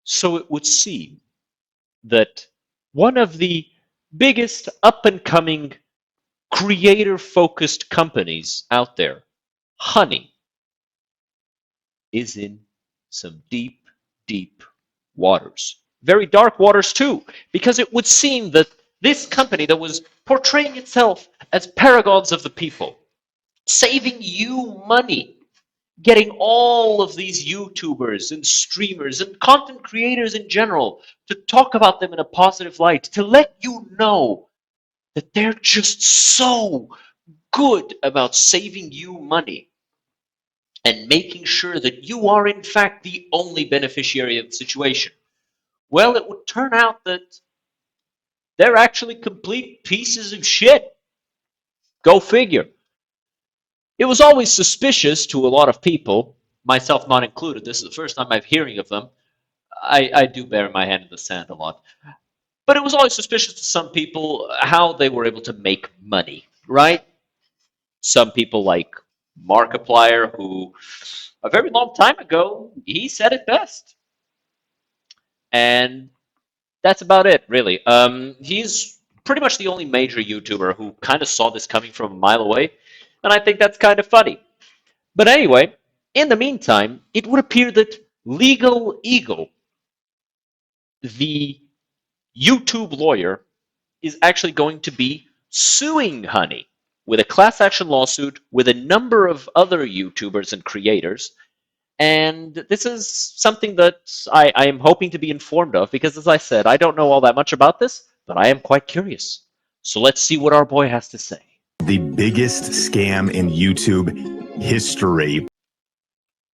So it would seem that one of the biggest up-and-coming creator-focused companies out there, Honey, is in some deep, deep waters. Very dark waters too, because it would seem that this company that was portraying itself as paragons of the people, saving you money, getting all of these YouTubers and streamers and content creators in general to talk about them in a positive light, to let you know that they're just so good about saving you money and making sure that you are in fact the only beneficiary of the situation. Well, it would turn out that they're actually complete pieces of shit. Go figure. It was always suspicious to a lot of people, myself not included. This is the first time I'm hearing of them. I do bury my hand in the sand a lot. But it was always suspicious to some people how they were able to make money, right? Some people like Markiplier, who a very long time ago, he said it best. And that's about it, really. He's pretty much the only major YouTuber who kind of saw this coming from a mile away, and I think that's kind of funny. But anyway, in the meantime, it would appear that Legal Eagle, the YouTube lawyer, is actually going to be suing Honey with a class action lawsuit with a number of other YouTubers and creators. And this is something that I am hoping to be informed of because, as I said, I don't know all that much about this, but I am quite curious. So let's see what our boy has to say. The biggest scam in YouTube history.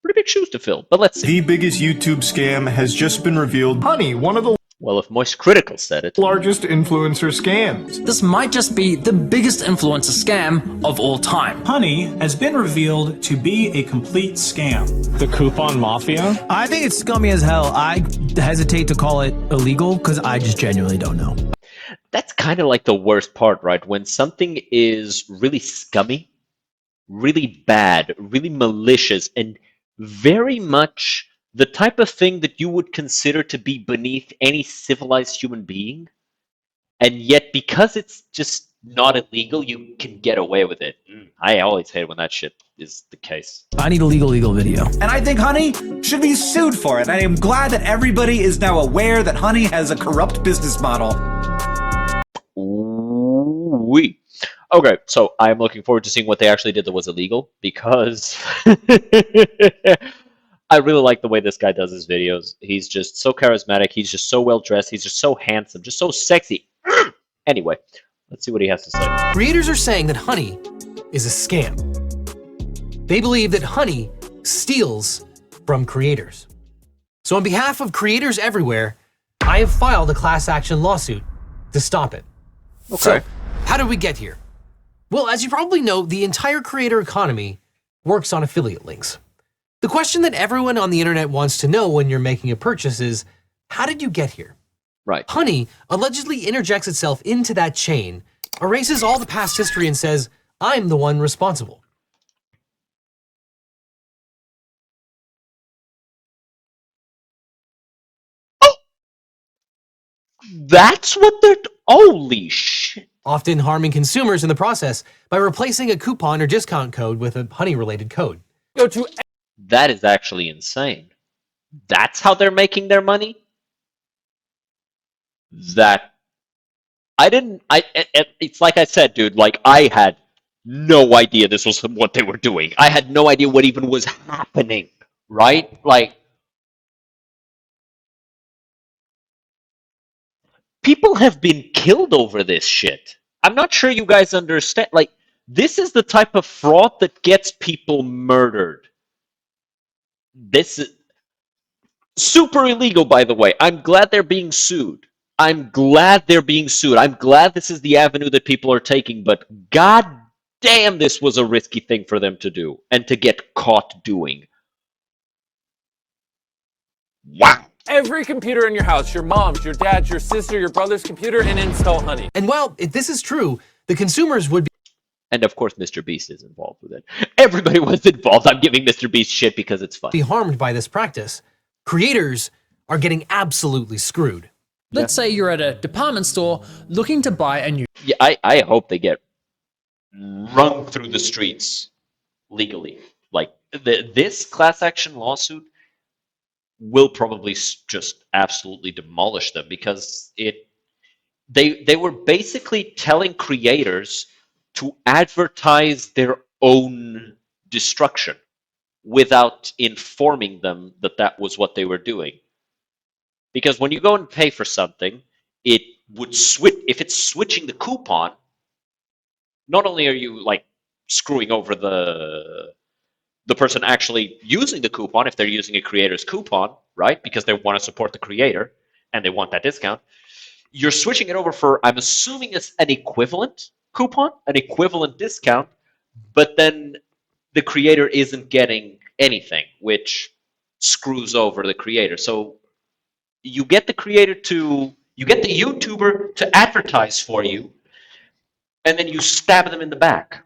Pretty big shoes to fill, but let's see. The biggest YouTube scam has just been revealed. Honey, one of the Well, if Moist Critical said it. largest influencer scams. This might just be the biggest influencer scam of all time. Honey has been revealed to be a complete scam. The coupon mafia? I think it's scummy as hell. I hesitate to call it illegal because I just genuinely don't know. That's kind of like the worst part, right? When something is really scummy, really bad, really malicious, and very much the type of thing that you would consider to be beneath any civilized human being, and yet because it's just not illegal, you can get away with it. I always hate when that shit is the case. I need a legal video. And I think Honey should be sued for it. I am glad that everybody is now aware that Honey has a corrupt business model. Ooh-wee. Okay, so I'm looking forward to seeing what they actually did that was illegal, because I really like the way this guy does his videos. He's just so charismatic, he's just so well dressed, he's just so handsome, just so sexy. Anyway, let's see what he has to say. Creators are saying that Honey is a scam. They believe that Honey steals from creators. So on behalf of creators everywhere, I have filed a class action lawsuit to stop it. Okay. So, how did we get here? Well, as you probably know, the entire creator economy works on affiliate links. The question that everyone on the internet wants to know when you're making a purchase is, how did you get here? Right. Honey allegedly interjects itself into that chain, erases all the past history and says, I'm the one responsible. That's what they're... Holy shit. Often harming consumers in the process by replacing a coupon or discount code with a Honey-related code. Go to That is actually insane. That's how they're making their money? That... It's like I said, dude, like, I had no idea this was what they were doing. I had no idea what even was happening, right? Like... People have been killed over this shit. I'm not sure you guys understand. Like, this is the type of fraud that gets people murdered. This is super illegal, by the way. I'm glad they're being sued. I'm glad they're being sued. I'm glad this is the avenue that people are taking, but god damn, this was a risky thing for them to do and to get caught doing. Wow. every computer in your house, your mom's, your dad's, your sister, your brother's computer, and install Honey. And well, if this is true, the consumers would be... And of course, Mr. Beast is involved with it. Everybody was involved. I'm giving Mr. Beast shit because it's fun. Be harmed by this practice. Creators are getting absolutely screwed. Let's say you're at a department store looking to buy a new Yeah, I hope they get run through the streets legally. Like this class action lawsuit will probably just absolutely demolish them because they were basically telling creators to advertise their own destruction without informing them that that was what they were doing. Because when you go and pay for something, it would switch. If it's switching the coupon, not only are you like screwing over the person actually using the coupon if they're using a creator's coupon, right? Because they want to support the creator and they want that discount. You're switching it over for, I'm assuming it's an equivalent coupon, an equivalent discount, but then the creator isn't getting anything, which screws over the creator. So you get the YouTuber to advertise for you, and then you stab them in the back.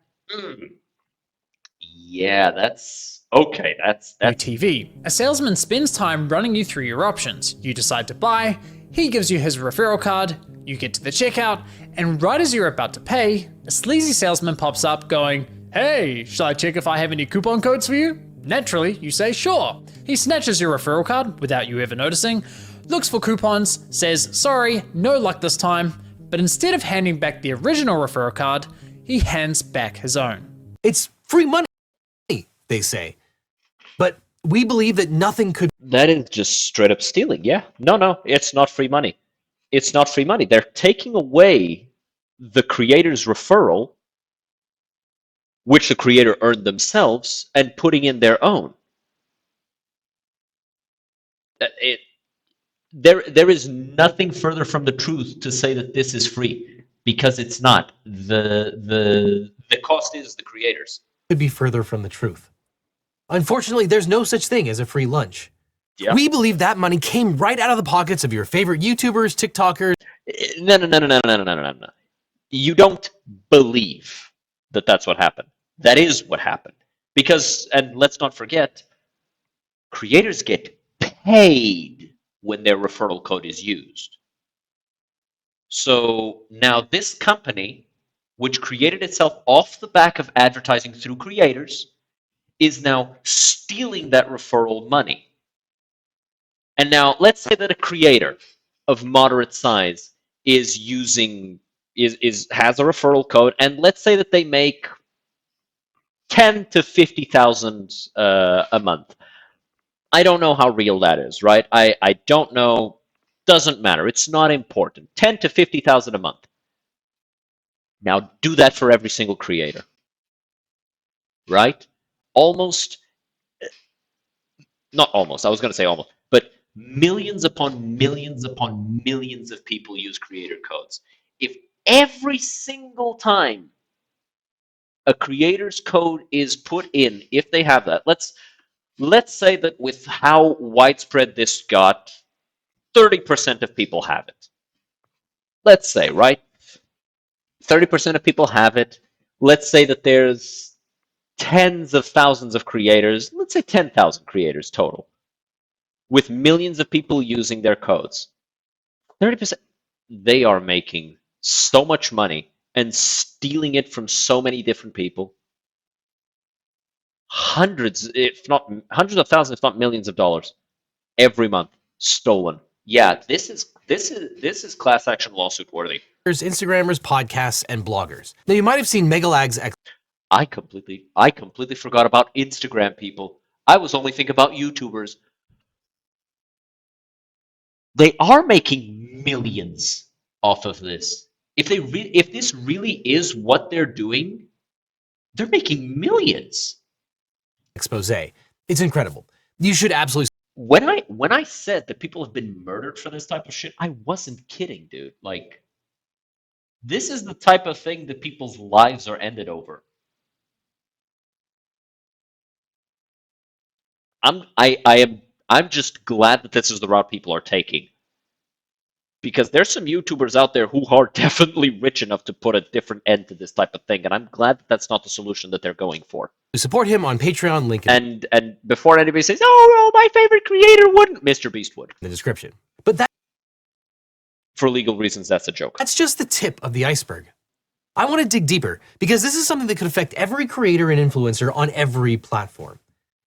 Yeah, that's okay. That's TV. A salesman spends time running you through your options. You decide to buy, he gives you his referral card, you get to the checkout, and right as you're about to pay, a sleazy salesman pops up going, "Hey, shall I check if I have any coupon codes for you?" Naturally, you say sure. He snatches your referral card without you ever noticing, looks for coupons, says sorry, no luck this time, but instead of handing back the original referral card, he hands back his own. It's free money, they say. But we believe that nothing could That is just straight up stealing. Yeah. No, it's not free money. It's not free money. They're taking away the creator's referral, which the creator earned themselves, and putting in their own. There is nothing further from the truth to say that this is free, because it's not. The cost is the creators. be further from the truth. Unfortunately, there's no such thing as a free lunch. Yeah. We believe that money came right out of the pockets of your favorite YouTubers, TikTokers. No. You don't believe that that's what happened. That is what happened. Because, and let's not forget, creators get paid when their referral code is used. So now this company, which created itself off the back of advertising through creators, is now stealing that referral money. And now let's say that a creator of moderate size is using has a referral code, and let's say that they make 10 to 50,000 a month. I don't know how real that is, right? I don't know. Doesn't matter. It's not important. 10 to 50,000 a month. Now do that for every single creator, right? Almost, not almost. I was going to say almost, but millions upon millions upon millions of people use creator codes. If every single time a creator's code is put in, if they have that, let's say that with how widespread this got, 30% of people have it. Let's say, right? 30% of people have it. Let's say that there's tens of thousands of creators. Let's say 10,000 creators total, with millions of people using their codes. 30%, they are making so much money and stealing it from so many different people. Hundreds, if not hundreds of thousands, if not millions of dollars every month stolen. Yeah, this is class action lawsuit worthy. Instagrammers, podcasts, and bloggers. Now, you might have seen Megalag's I completely forgot about Instagram people. I was only thinking about YouTubers. They are making millions off of this. If this really is what they're doing, they're making millions. expose. It's incredible. You should absolutely. When I said that people have been murdered for this type of shit, I wasn't kidding, dude. Like, this is the type of thing that people's lives are ended over. I'm just glad that this is the route people are taking. because there's some YouTubers out there who are definitely rich enough to put a different end to this type of thing, and I'm glad that that's not the solution that they're going for. Support him on Patreon, link in And before anybody says, "Oh, well, my favorite creator wouldn't," Mr. Beast would. the description. But For legal reasons, that's a joke. that's just the tip of the iceberg. I want to dig deeper because this is something that could affect every creator and influencer on every platform.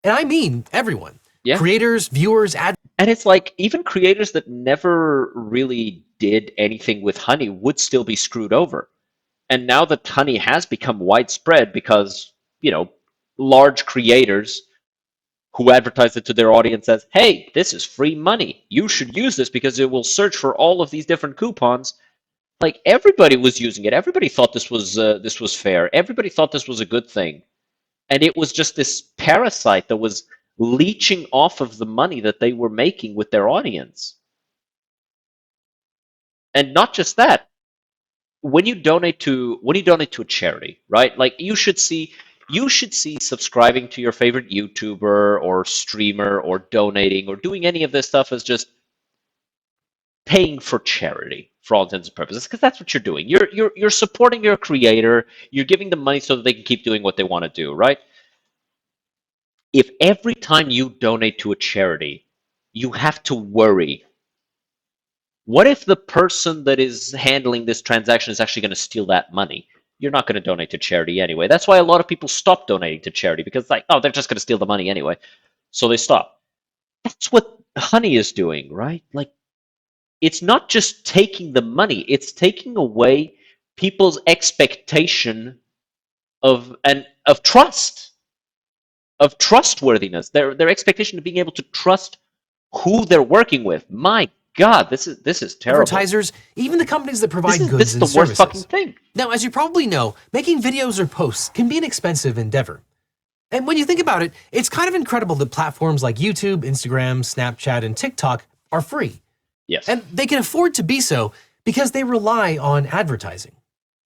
And I mean everyone. Yeah. Creators, viewers, And it's like even creators that never really did anything with Honey would still be screwed over. And now that Honey has become widespread because, large creators who advertise it to their audience as, "Hey, this is free money. You should use this because it will search for all of these different coupons." Like everybody was using it. Everybody thought this was fair. Everybody thought this was a good thing. And it was just this parasite that was leeching off of the money that they were making with their audience. And not just that, when you donate to a charity, right? Like you should see subscribing to your favorite YouTuber or streamer or donating or doing any of this stuff as just paying for charity for all intents and purposes, because that's what you're doing. You're supporting your creator. You're giving them money so that they can keep doing what they want to do, right? If every time you donate to a charity, you have to worry, what if the person that is handling this transaction is actually going to steal that money? You're not going to donate to charity anyway. That's why a lot of people stop donating to charity, because it's like, oh, they're just going to steal the money anyway. So they stop. That's what Honey is doing, right? Like, it's not just taking the money, it's taking away people's expectation of trust, of trustworthiness, their expectation of being able to trust who they're working with. My God, this is terrible. advertisers, even the companies that provide goods This is and the worst services. fucking thing. Now, as you probably know, making videos or posts can be an expensive endeavor. And when you think about it, it's kind of incredible that platforms like YouTube, Instagram, Snapchat, and TikTok are free. Yes. And they can afford to be so because they rely on advertising.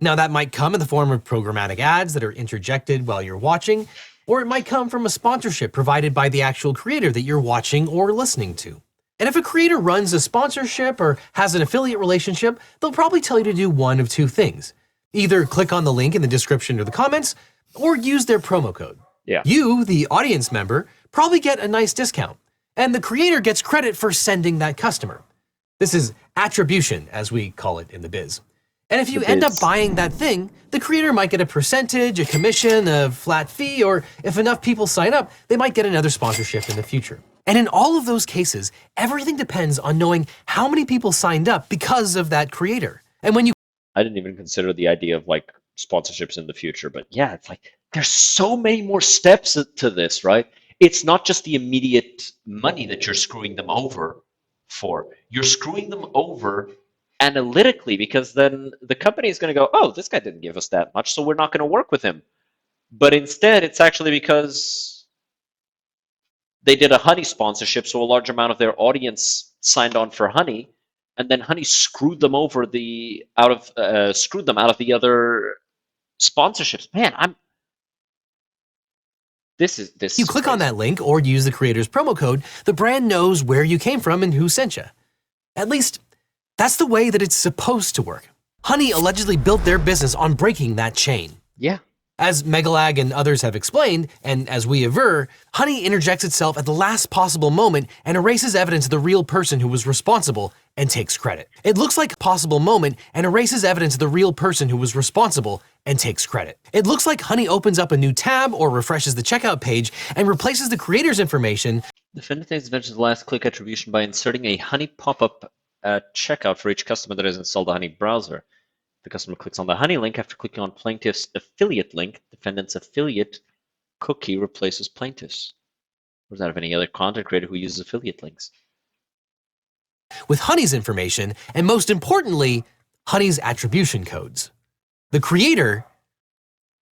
Now, that might come in the form of programmatic ads that are interjected while you're watching, or it might come from a sponsorship provided by the actual creator that you're watching or listening to. And if a creator runs a sponsorship or has an affiliate relationship, they'll probably tell you to do one of two things. Either click on the link in the description or the comments, or use their promo code. Yeah. You, the audience member, probably get a nice discount, and the creator gets credit for sending that customer. This is attribution, as we call it in the biz. And if you end up buying that thing, the creator might get a percentage, a commission, a flat fee, or if enough people sign up, they might get another sponsorship in the future. And in all of those cases, everything depends on knowing how many people signed up because of that creator. And when you I didn't even consider the idea of like sponsorships in the future, but yeah, it's like there's so many more steps to this, right? It's not just the immediate money that you're screwing them over for. You're screwing them over analytically, because then the company is going to go, oh, this guy didn't give us that much, so we're not going to work with him. But instead, it's actually because they did a Honey sponsorship, so a large amount of their audience signed on for Honey, and then Honey screwed them over out of the other sponsorships. Man, you click on that link or use the creator's promo code, the brand knows where you came from and who sent you. At least, that's the way that it's supposed to work. Honey allegedly built their business on breaking that chain. Yeah. As Megalag and others have explained, and as we aver, Honey interjects itself at the last possible moment and erases evidence of the real person who was responsible and takes credit. It looks like a possible moment and erases evidence of the real person who was responsible and takes credit. It looks like Honey opens up a new tab or refreshes the checkout page and replaces the creator's information. Defendant mentions the last click attribution by inserting a Honey pop-up at checkout for each customer that has installed the Honey browser. The customer clicks on the Honey link after clicking on plaintiff's affiliate link. Defendant's affiliate cookie replaces plaintiff's. Or is that of any other content creator who uses affiliate links? With Honey's information, and most importantly, Honey's attribution codes. The creator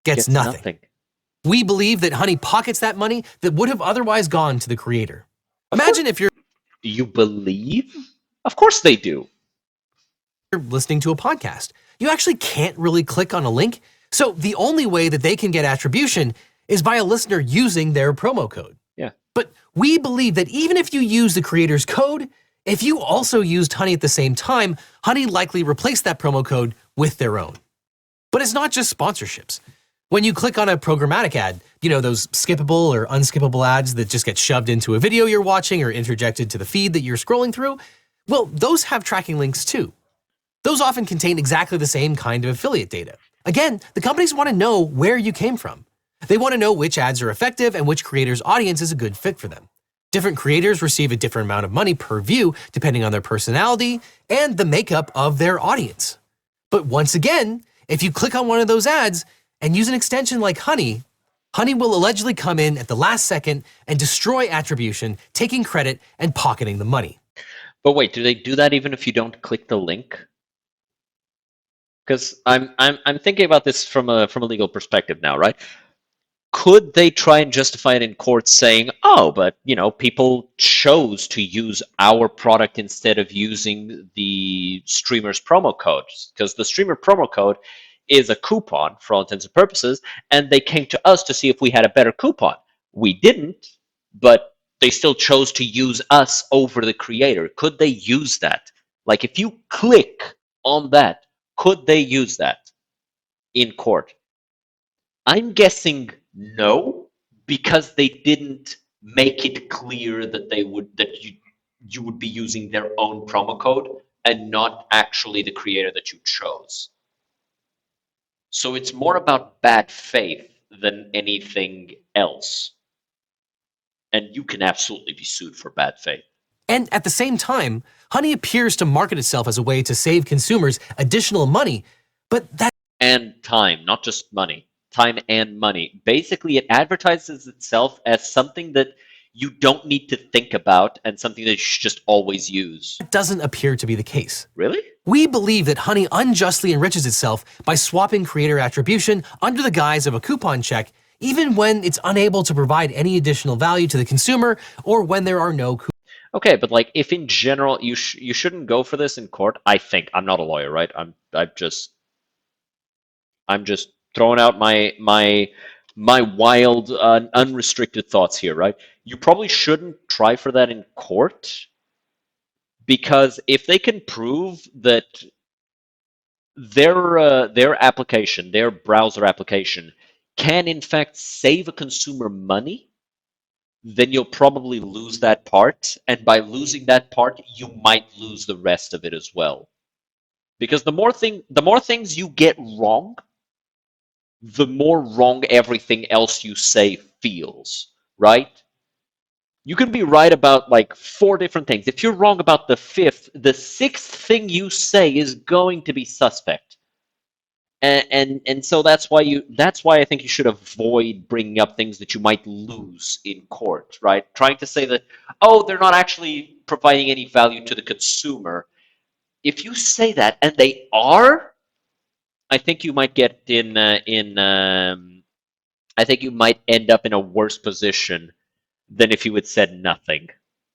gets nothing. We believe that Honey pockets that money that would have otherwise gone to the creator. Imagine if you're You believe? Of course they do. listening to a podcast. You actually can't really click on a link. So the only way that they can get attribution is by a listener using their promo code. Yeah. But we believe that even if you use the creator's code, If you also used Honey at the same time, Honey likely replaced that promo code with their own. But it's not just sponsorships. When you click on a programmatic ad, those skippable or unskippable ads that just get shoved into a video you're watching or interjected to the feed that you're scrolling through, well, those have tracking links too. Those often contain exactly the same kind of affiliate data. Again, the companies want to know where you came from. They want to know which ads are effective and which creators' audience is a good fit for them. Different creators receive a different amount of money per view depending on their personality and the makeup of their audience. But once again, if you click on one of those ads and use an extension like Honey, Honey will allegedly come in at the last second and destroy attribution, taking credit and pocketing the money. But wait, do they do that even if you don't click the link? Because I'm thinking about this from a legal perspective now, right? Could they try and justify it in court saying, oh, but people chose to use our product instead of using the streamer's promo code, because the streamer promo code is a coupon for all intents and purposes, and they came to us to see if we had a better coupon. We didn't, but they still chose to use us over the creator. Could they use that? Like, if you click on that, could they use that in court? I'm guessing no, because they didn't make it clear that you would be using their own promo code and not actually the creator that you chose. So it's more about bad faith than anything else. And you can absolutely be sued for bad faith. And at the same time, Honey appears to market itself as a way to save consumers additional money, but that And time, not just money. Time and money. Basically, it advertises itself as something that you don't need to think about and something that you should just always use. doesn't appear to be the case. Really? We believe that Honey unjustly enriches itself by swapping creator attribution under the guise of a coupon check, even when it's unable to provide any additional value to the consumer or when there are no coupons. Okay, but like, if in general you shouldn't go for this in court, I think. I'm not a lawyer, right? I'm just throwing out my wild, unrestricted thoughts here, right? You probably shouldn't try for that in court, because if they can prove that their application, their browser application, can in fact save a consumer money, then you'll probably lose that part, and by losing that part, you might lose the rest of it as well. Because the more things you get wrong, the more wrong everything else you say feels, right? You can be right about like 4 different things. If you're wrong about the 5th, the 6th thing you say is going to be suspect. And so that's why I think you should avoid bringing up things that you might lose in court, right? Trying to say that, oh, they're not actually providing any value to the consumer. If you say that and they are, I think you might get I think you might end up in a worse position than if you had said nothing,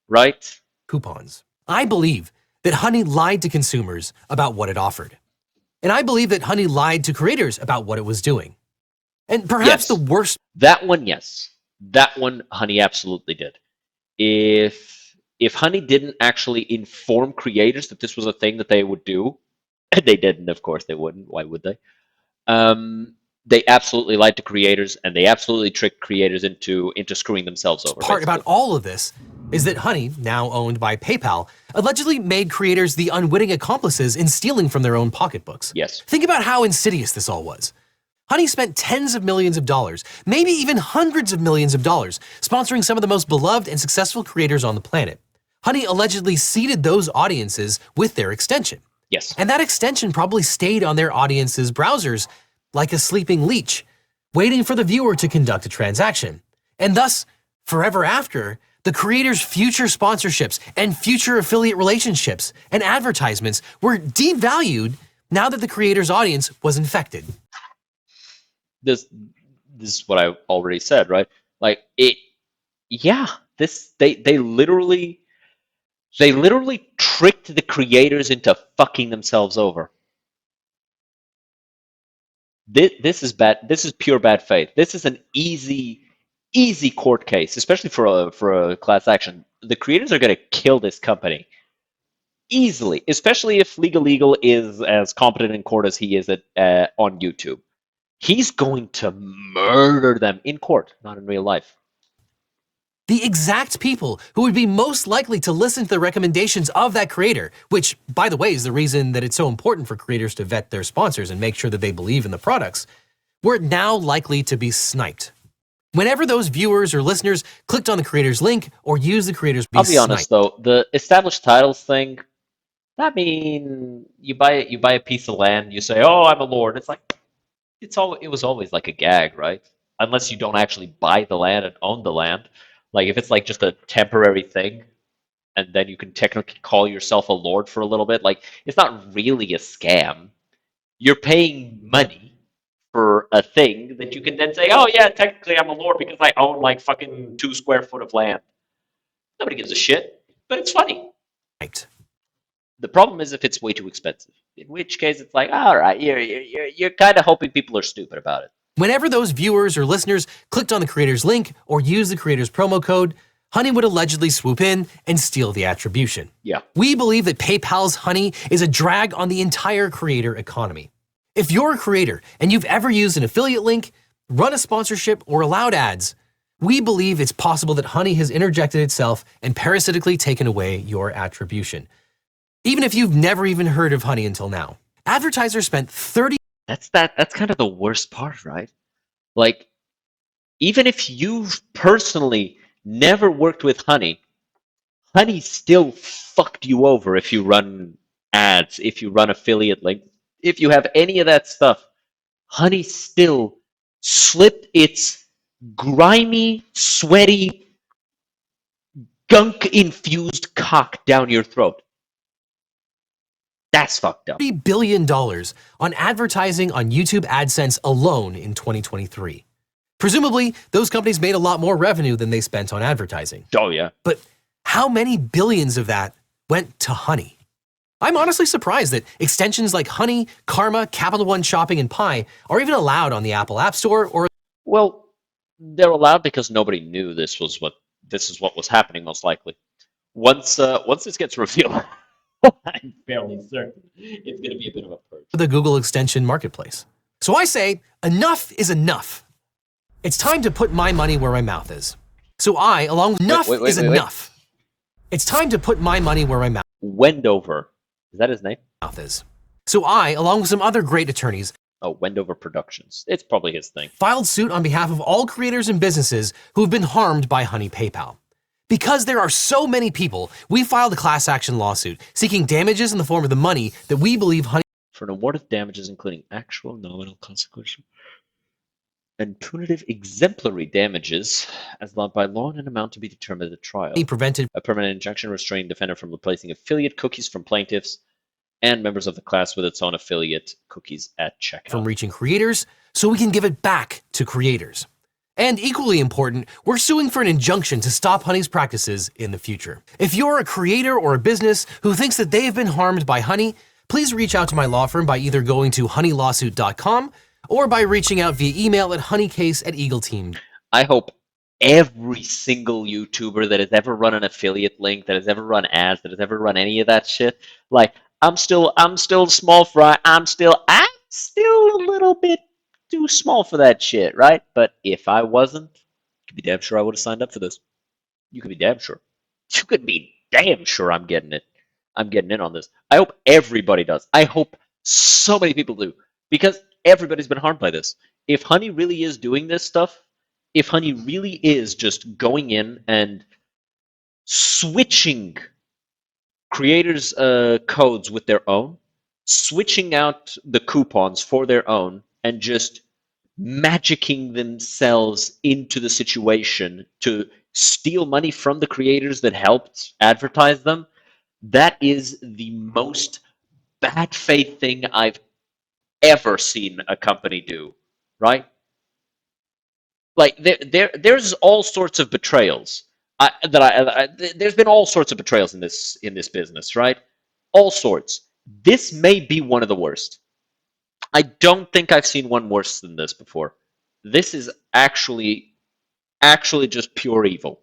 right? Coupons. I believe that Honey lied to consumers about what it offered. And I believe that Honey lied to creators about what it was doing. And perhaps Yes. the worst That one, yes. That one, Honey absolutely did. If Honey didn't actually inform creators that this was a thing that they would do, and they didn't, of course they wouldn't. Why would they? They absolutely lied to creators, and they absolutely tricked creators into screwing themselves over. part basically. about all of this is that Honey, now owned by PayPal, allegedly made creators the unwitting accomplices in stealing from their own pocketbooks. Yes. Think about how insidious this all was. Honey spent tens of millions of dollars, maybe even hundreds of millions of dollars, sponsoring some of the most beloved and successful creators on the planet. Honey allegedly seeded those audiences with their extension. Yes. And that extension probably stayed on their audience's browsers like a sleeping leech, waiting for the viewer to conduct a transaction. And thus, forever after, the creator's future sponsorships and future affiliate relationships and advertisements were devalued now that the creator's audience was infected. This is what I already said, right? Like it. Yeah. They literally tricked the creators into fucking themselves over. This is bad. This is pure bad faith. This is an easy court case, especially for a class action. The creators are going to kill this company Easily, especially if Legal is as competent in court as he is on YouTube. He's going to murder them in court, not in real life. The exact people who would be most likely to listen to the recommendations of that creator, which, by the way, is the reason that it's so important for creators to vet their sponsors and make sure that they believe in the products, were now likely to be sniped. Whenever those viewers or listeners clicked on the creator's link or used the creator's, I'll be honest though, the established titles thing, I mean, you buy a piece of land, you say, "Oh, I'm a lord." It's like it was always like a gag, right? Unless you don't actually buy the land and own the land. Like if it's like just a temporary thing, and then you can technically call yourself a lord for a little bit, like it's not really a scam. You're paying money for a thing that you can then say, "Oh yeah, technically I'm a lord because I own like fucking 2 square foot of land." Nobody gives a shit, but it's funny. sniped. The problem is if it's way too expensive, in which case it's like, all right, you're kind of hoping people are stupid about it. Whenever those viewers or listeners clicked on the creator's link or used the creator's promo code, Honey would allegedly swoop in and steal the attribution. Yeah. We believe that PayPal's Honey is a drag on the entire creator economy. If you're a creator and you've ever used an affiliate link, run a sponsorship, or allowed ads, we believe it's possible that Honey has interjected itself and parasitically taken away your attribution. Even if you've never even heard of Honey until now. Advertisers spent 30 That's kind of the worst part, right? Like, even if you've personally never worked with Honey, Honey still fucked you over if you run ads, if you run affiliate links, if you have any of that stuff. Honey still slipped its grimy, sweaty, gunk-infused cock down your throat. That's fucked up. $30 billion on advertising on YouTube AdSense alone in 2023. Presumably, those companies made a lot more revenue than they spent on advertising. Oh, yeah. But how many billions of that went to Honey? I'm honestly surprised that extensions like Honey, Karma, Capital One Shopping, and Pi are even allowed on the Apple App Store or Well, they're allowed because nobody knew this is what was happening, most likely. Once this gets revealed, I'm fairly certain it's going to be a bit of a purge. the Google extension marketplace. So I say, enough is enough. It's time to put my money where my mouth is. So I, along with enough is enough. It's time to put my money where my Wendover. Is that his name? mouth is. So I, along with some other great attorneys, Oh, Wendover Productions. It's probably his thing. filed suit on behalf of all creators and businesses who have been harmed by Honey PayPal. Because there are so many people, we filed a class action lawsuit seeking damages in the form of the money that we believe Honey For an award of damages including actual nominal consequential and punitive exemplary damages as allowed by law and an amount to be determined at trial. prevented A permanent injunction restraining defendant from replacing affiliate cookies from plaintiffs and members of the class with its own affiliate cookies at checkout. from reaching creators so we can give it back to creators. And equally important, we're suing for an injunction to stop Honey's practices in the future. If you're a creator or a business who thinks that they have been harmed by Honey, please reach out to my law firm by either going to honeylawsuit.com or by reaching out via email at honeycase@eagleteam. I hope every single YouTuber that has ever run an affiliate link, that has ever run ads, that has ever run any of that shit, like I'm still small fry. I'm still a little bit too small for that shit, right? But if I wasn't, you could be damn sure I would have signed up for this. You could be damn sure. You could be damn sure I'm getting it. I'm getting in on this. I hope everybody does. I hope so many people do. Because everybody's been harmed by this. If Honey really is doing this stuff, if Honey really is just going in and switching creators' codes with their own, switching out the coupons for their own, and just magicking themselves into the situation to steal money from the creators that helped advertise them, that is the most bad faith thing I've ever seen a company do, right? Like there's all sorts of betrayals. There's been all sorts of betrayals in this business, right? All sorts. This may be one of the worst. I don't think I've seen one worse than this before. This is actually just pure evil.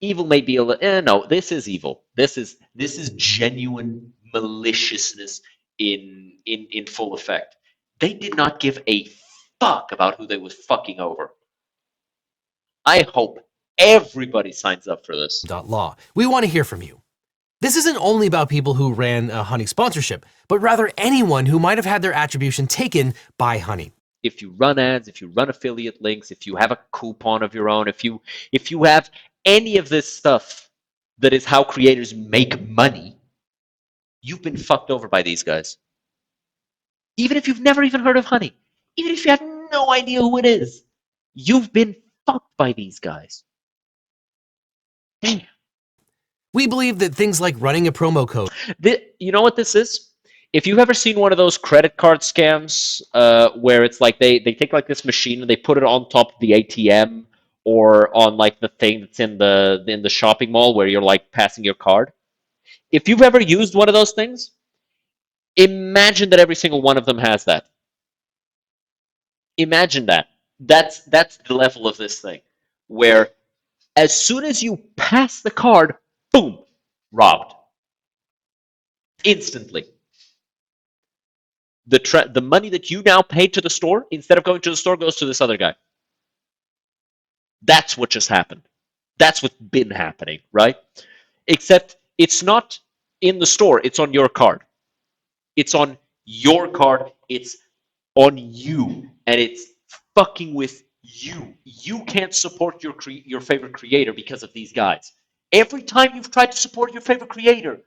Evil may be a little. No, this is evil. This is genuine maliciousness in full effect. They did not give a fuck about who they was fucking over. I hope everybody signs up for this. .law. We want to hear from you. This isn't only about people who ran a Honey sponsorship, but rather anyone who might have had their attribution taken by Honey. If you run ads, if you run affiliate links, if you have a coupon of your own, if you have any of this stuff that is how creators make money, you've been fucked over by these guys. Even if you've never even heard of Honey, even if you had no idea who it is, you've been fucked by these guys. Damn. We believe that things like running a promo code. You know what this is? If you've ever seen one of those credit card scams where it's like they take like this machine and they put it on top of the ATM or on like the thing that's in the shopping mall where you're like passing your card. If you've ever used one of those things, imagine that every single one of them has that. Imagine that. That's the level of this thing, where as soon as you pass the card, boom, robbed. Instantly. The money that you now paid to the store, instead of going to the store, goes to this other guy. That's what just happened. That's what's been happening, right? Except it's not in the store, it's on your card. It's on your card, it's on you, and it's fucking with you. You can't support your favorite creator because of these guys. Every time you've tried to support your favorite creator,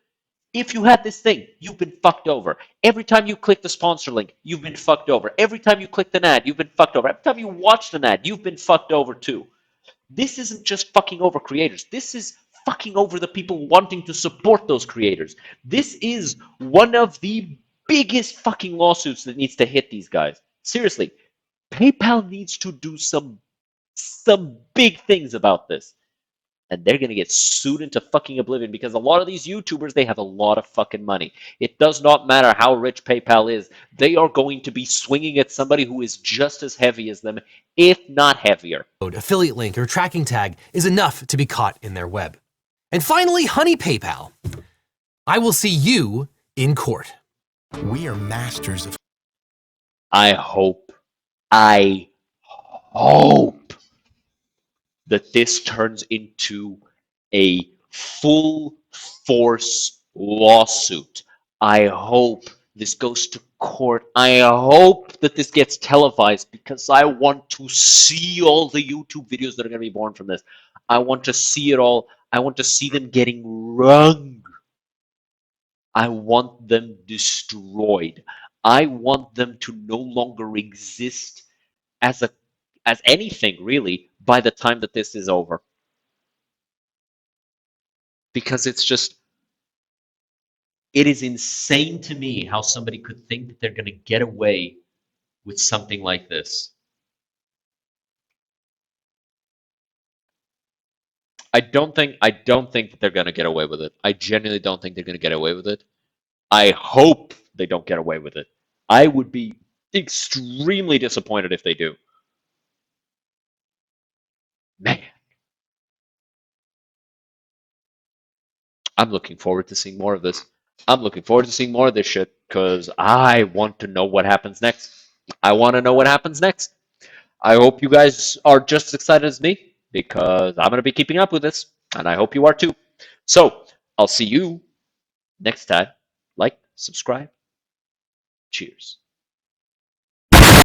if you had this thing, you've been fucked over. Every time you click the sponsor link, you've been fucked over. Every time you clicked an ad, you've been fucked over. Every time you watched an ad, you've been fucked over too. This isn't just fucking over creators. This is fucking over the people wanting to support those creators. This is one of the biggest fucking lawsuits that needs to hit these guys. Seriously, PayPal needs to do some big things about this. And they're going to get sued into fucking oblivion because a lot of these YouTubers, they have a lot of fucking money. It does not matter how rich PayPal is. They are going to be swinging at somebody who is just as heavy as them, if not heavier. Affiliate link or tracking tag is enough to be caught in their web. And finally, Honey PayPal. I will see you in court. We are masters of. I hope that this turns into a full force lawsuit. I hope this goes to court. I hope that this gets televised because I want to see all the YouTube videos that are going to be born from this. I want to see it all. I want to see them getting wrung. I want them destroyed. I want them to no longer exist as anything, really, by the time that this is over. Because it's just, it is insane to me how somebody could think that they're going to get away with something like this. I don't think that they're going to get away with it. I genuinely don't think they're going to get away with it. I hope they don't get away with it. I would be extremely disappointed if they do. Man. I'm looking forward to seeing more of this. I'm looking forward to seeing more of this shit because I want to know what happens next. I want to know what happens next. I hope you guys are just as excited as me because I'm going to be keeping up with this and I hope you are too. So I'll see you next time. Like, subscribe. Cheers.